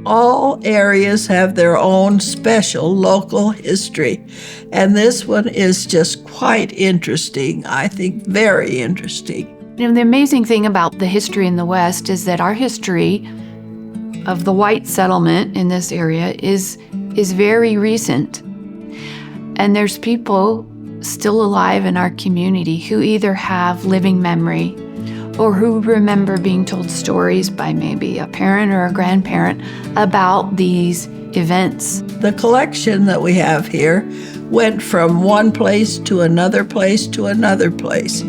All areas have their own special local history, and this one is just quite interesting. I think very interesting. You know, the amazing thing about the history in the West is that our history of the white settlement in this area is very recent. And there's people still alive in our community who either have living memory or who remember being told stories by maybe a parent or a grandparent about these events. The collection that we have here went from one place to another place to another place.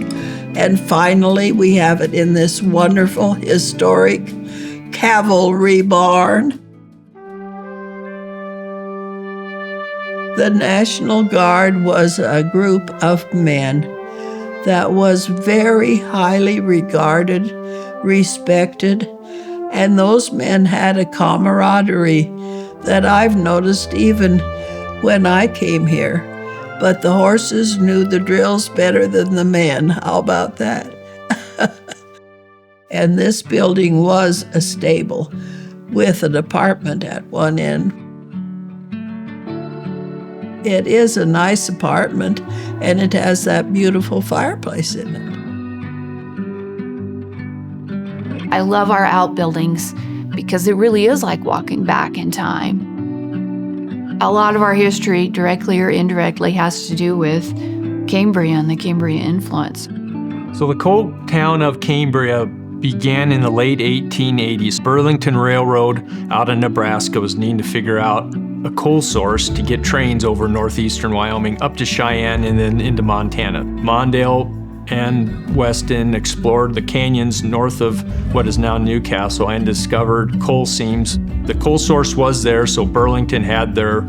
And finally, we have it in this wonderful historic cavalry barn. The National Guard was a group of men that was very highly regarded, respected, and those men had a camaraderie that I've noticed even when I came here. But the horses knew the drills better than the men. How about that? And this building was a stable with an apartment at one end. It is a nice apartment, and it has that beautiful fireplace in it. I love our outbuildings because it really is like walking back in time. A lot of our history, directly or indirectly, has to do with Cambria and the Cambria influence. So the coal town of Cambria began in the late 1880s. Burlington Railroad out of Nebraska was needing to figure out a coal source to get trains over northeastern Wyoming up to Cheyenne and then into Montana. Mondale and Weston explored the canyons north of what is now Newcastle and discovered coal seams. The coal source was there, so Burlington had their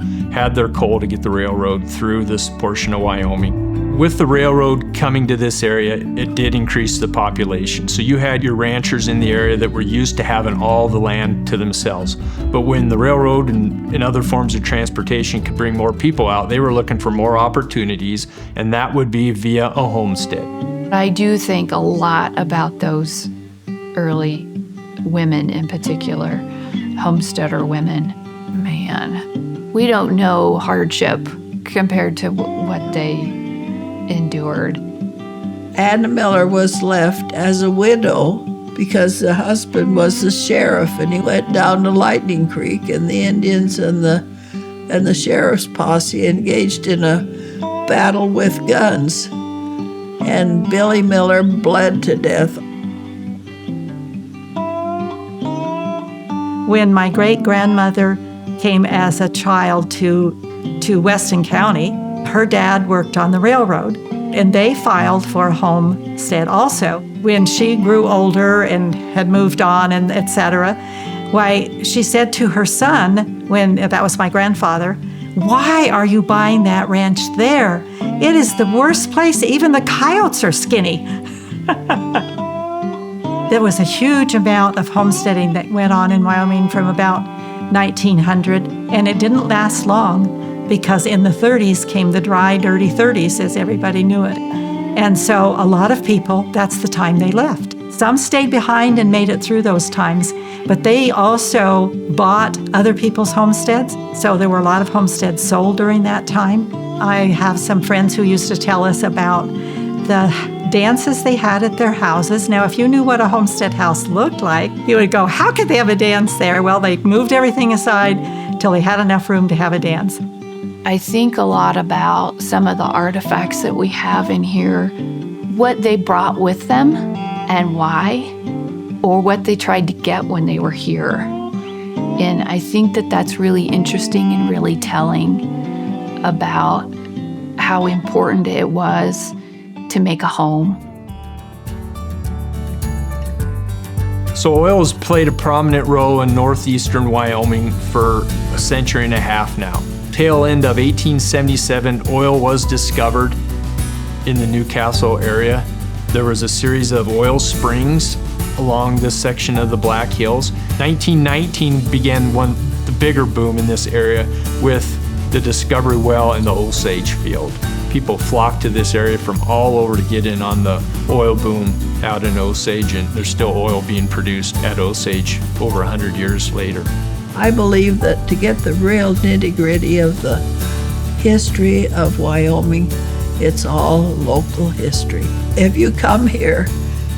coal to get the railroad through this portion of Wyoming. With the railroad coming to this area, it did increase the population. So you had your ranchers in the area that were used to having all the land to themselves. But when the railroad and other forms of transportation could bring more people out, they were looking for more opportunities, and that would be via a homestead. I do think a lot about those early women in particular, homesteader women. Man, we don't know hardship compared to what they endured. Anna Miller was left as a widow because the husband was the sheriff, and he went down to Lightning Creek, and the Indians and the sheriff's posse engaged in a battle with guns, and Billy Miller bled to death. When my great-grandmother came as a child to Weston County, her dad worked on the railroad, and they filed for a homestead also. When she grew older and had moved on and et cetera, why, she said to her son, when that was my grandfather, "Why are you buying that ranch there? It is the worst place. Even the coyotes are skinny." There was a huge amount of homesteading that went on in Wyoming from about 1900, and it didn't last long because in the 30s came the dry, dirty 30s, as everybody knew it. And so a lot of people, that's the time they left. Some stayed behind and made it through those times, but they also bought other people's homesteads. So there were a lot of homesteads sold during that time. I have some friends who used to tell us about the dances they had at their houses. Now, if you knew what a homestead house looked like, you would go, how could they have a dance there? Well, they moved everything aside till they had enough room to have a dance. I think a lot about some of the artifacts that we have in here, what they brought with them and why, or what they tried to get when they were here. And I think that that's really interesting and really telling about how important it was to make a home. So oil has played a prominent role in northeastern Wyoming for a century and a half now. Tail end of 1877, oil was discovered in the Newcastle area. There was a series of oil springs along this section of the Black Hills. 1919 began the bigger boom in this area with the Discovery Well in the Osage field. People flocked to this area from all over to get in on the oil boom out in Osage, and there's still oil being produced at Osage over 100 years later. I believe that to get the real nitty-gritty of the history of Wyoming, it's all local history. If you come here,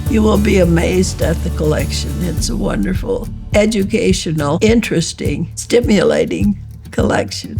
you will be amazed at the collection. It's a wonderful, educational, interesting, stimulating collection.